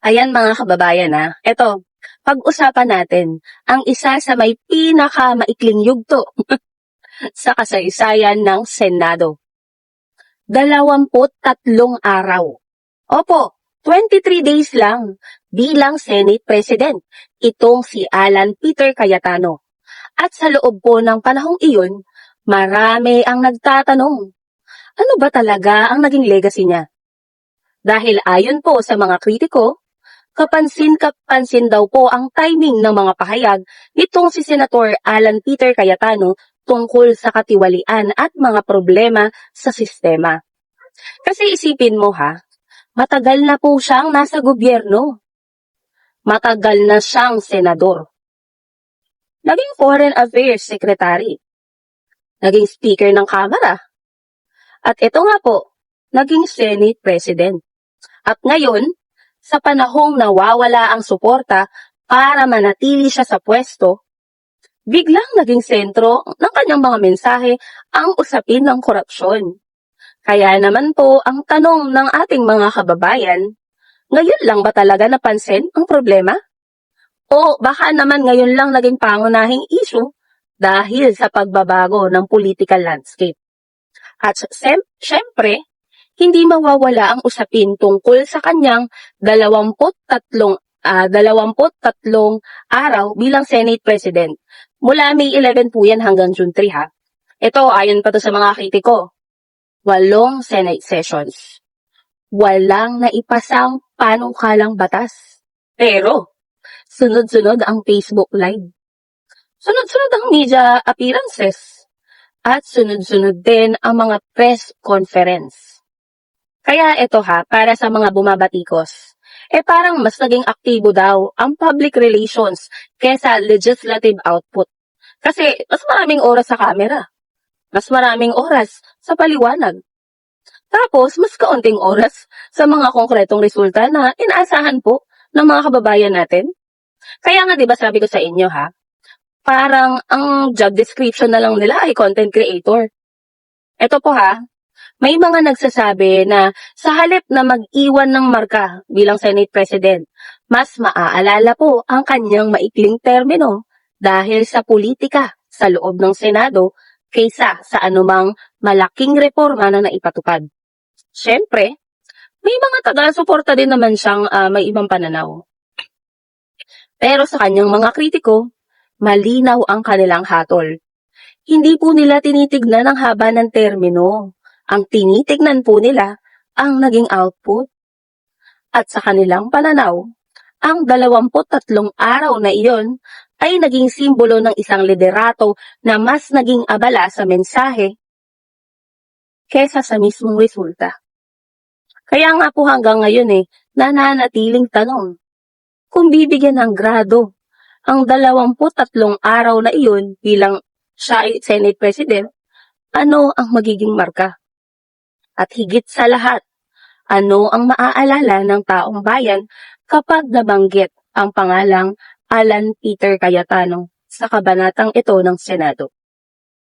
Ayan mga kababayan eto, pag-usapan natin ang isa sa may pinakamaikling yugto sa kasaysayan ng Senado. 23 araw. Opo, 23 days lang bilang Senate President. Itong si Alan Peter Cayetano. At sa loob po ng panahong iyon, marami ang nagtatanong, ano ba talaga ang naging legacy niya? Dahil ayon po sa mga kritiko, kapansin-kapansin daw po ang timing ng mga pahayag nitong si Senator Alan Peter Cayetano tungkol sa katiwalian at mga problema sa sistema. Kasi isipin mo matagal na po siyang nasa gobyerno. Matagal na siyang senador. Naging Foreign Affairs Secretary. Naging Speaker ng Kamara. At ito nga po, naging Senate President. At ngayon, sa panahong nawawala ang suporta para manatili siya sa pwesto, biglang naging sentro ng kanyang mga mensahe ang usapin ng korupsyon. Kaya naman po ang tanong ng ating mga kababayan, ngayon lang ba talaga napansin ang problema? O baka naman ngayon lang naging pangunahing issue dahil sa pagbabago ng political landscape? At syempre, hindi mawawala ang usapin tungkol sa kanyang 23 araw bilang Senate President. Mula May 11 po yan hanggang June 3 Ito, ayon pa to sa mga kritiko, 8 Senate sessions. Walang naipasang panukalang batas. Pero, sunod-sunod ang Facebook Live. Sunod-sunod ang media appearances. At sunod-sunod din ang mga press conference. Kaya ito para sa mga bumabatikos, parang mas naging aktibo daw ang public relations kesa legislative output. Kasi mas maraming oras sa camera, mas maraming oras sa paliwanag. Tapos mas kaunting oras sa mga konkretong resulta na inaasahan po ng mga kababayan natin. Kaya nga 'di ba sabi ko sa inyo parang ang job description na lang nila ay content creator. Ito po may mga nagsasabi na sa halip na mag-iwan ng marka bilang Senate President, mas maaalala po ang kanyang maikling termino dahil sa politika sa loob ng Senado kaysa sa anumang malaking reforma na naipatupad. Siyempre, may mga taga-suporta din naman siyang may ibang pananaw. Pero sa kanyang mga kritiko, malinaw ang kanilang hatol. Hindi po nila tinitignan ang haba ng termino. Ang tinitignan po nila ang naging output. At sa kanilang pananaw, ang 23 araw na iyon ay naging simbolo ng isang liderato na mas naging abala sa mensahe kesa sa mismong resulta. Kaya nga po hanggang ngayon nananatiling tanong, kung bibigyan ng grado ang 23 araw na iyon bilang siya ay Senate President, ano ang magiging marka? At higit sa lahat, ano ang maaalala ng taong bayan kapag nabanggit ang pangalang Alan Peter Cayetano sa kabanatang ito ng Senado?